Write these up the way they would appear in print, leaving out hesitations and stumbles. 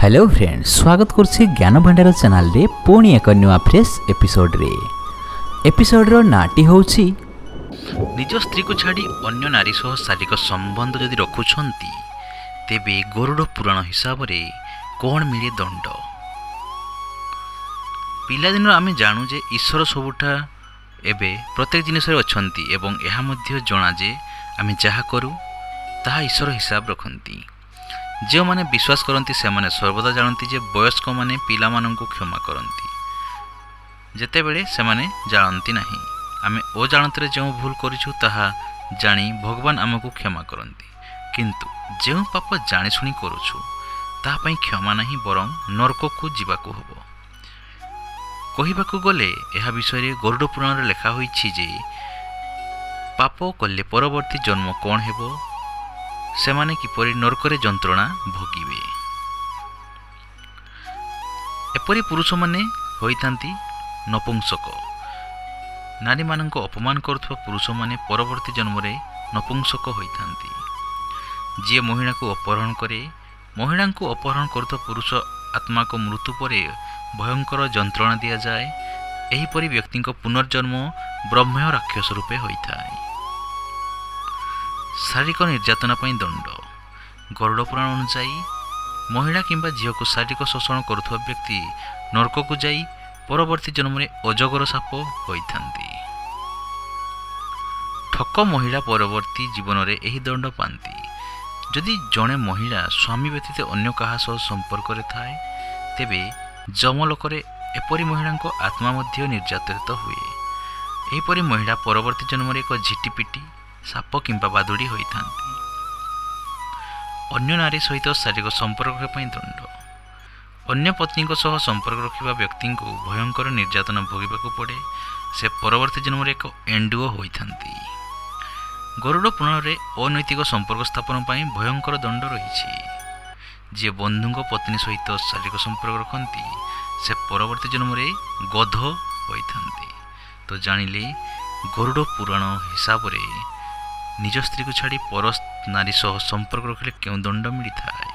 Hello friends, स्वागत करछि ज्ञान भंडार चैनल रे पुणी एक नुआ फ्रेश एपिसोड रो नाटी होछि निज स्त्री को छाड़ी अन्य नारी सह शारीरिक संबंध जदि रखुछंती तेबे गरुड़ पुराण हिसाब रे कोन मिले दंड। पिला दिन आमे जानू जे ईश्वर सबुठा एबे प्रत्येक जिनिस रे अछंती एवं एहा मध्ये जणा जे आमे जहा करू ताहा ईश्वर हिसाब रखंती। जो माने विश्वास करती से माने सर्वदा जानती जे वयस्क माने पिला माननकु क्षमा करती जेतेबेले से माने जानती नहीं। आमे ओ जानतरे जो भूल करिछु ताहा जानी भगवान आमको क्षमा करती, किंतु जो पाप जानी सुनी करूछु ताहा पई क्षमा नहीं बरं नरक को जीवाकू हबो। कहिबाकू गले एहा विषय रे गरुड़ पुराण रे लिखा होईछि जे पाप कले परवर्ती जन्म कोन हेबो, सेमाने किपरि नरकरे जंत्रणा भोगिबे। एपरि पुरुष माने होइथांती नपुंसक। नारी मानक अपमान करुथबा पुरुष माने परवर्ती जन्म रे नपुंसक होइथांती। जे महिला को अपहरण करे, महिला को अपहरण करुथबा पुरुष आत्मा को मृत्यु परे भयंकर जंत्रणा दिया जाए। एही परि व्यक्ति को पुनर्जन्म ब्रह्म राक्षस रूपे होइथाय। शारीरिक निर्यातना पर दंड। गरुड़ पुराण अनुसार महिला किंबा झील को शारीरिक शोषण करुवा व्यक्ति नरक को जाई परवर्ती जन्म में अजगर साप होइथांती। ठक महिला परवर्ती जीवन में यही दंड पाती। जदि जड़े महिला स्वामी व्यतीत अन्य क्या संपर्क थाए तेबे जमलोक एपरी महिला आत्मा निर्यातित हुए। एहीपरि महिला परवर्ती जन्म में एक झिटिपिटी साप किंबा बादुड़ी होइथांती। अन्य नारी सहित शारीरिक संपर्क दंड। अन्य पत्नी को सह संपर्क रखिबा व्यक्ति को भयंकर निर्यातना भोगिबाकू पड़े। से परवर्ती जन्म एक एंडुओ होइथांती। गरुड़ पुराण रे अनैतिक संपर्क स्थापन पई भयंकर दंड रही। जे बंधुक पत्नी सहित शारीरिक संपर्क रखती से परवर्ती जन्म रे गध होइथांती। तो जानिले गरुड़ पुराण हिसाब रे निज स्त्री को छाड़ी पर नारी सह संपर्क रखले क्यों दंड मिलता है।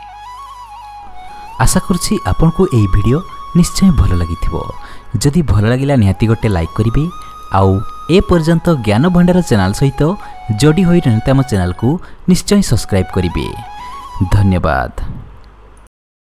आशा करछि आपन को एई वीडियो निश्चय भल लागिथिबो। जदि भल लागिला निहाती गोटे लाइक करिवे आउ ए पर्यंत ज्ञान भंडार चैनल सहित जोड़ी होई रहते हम चैनल को निश्चय सब्सक्राइब करिवे। धन्यवाद।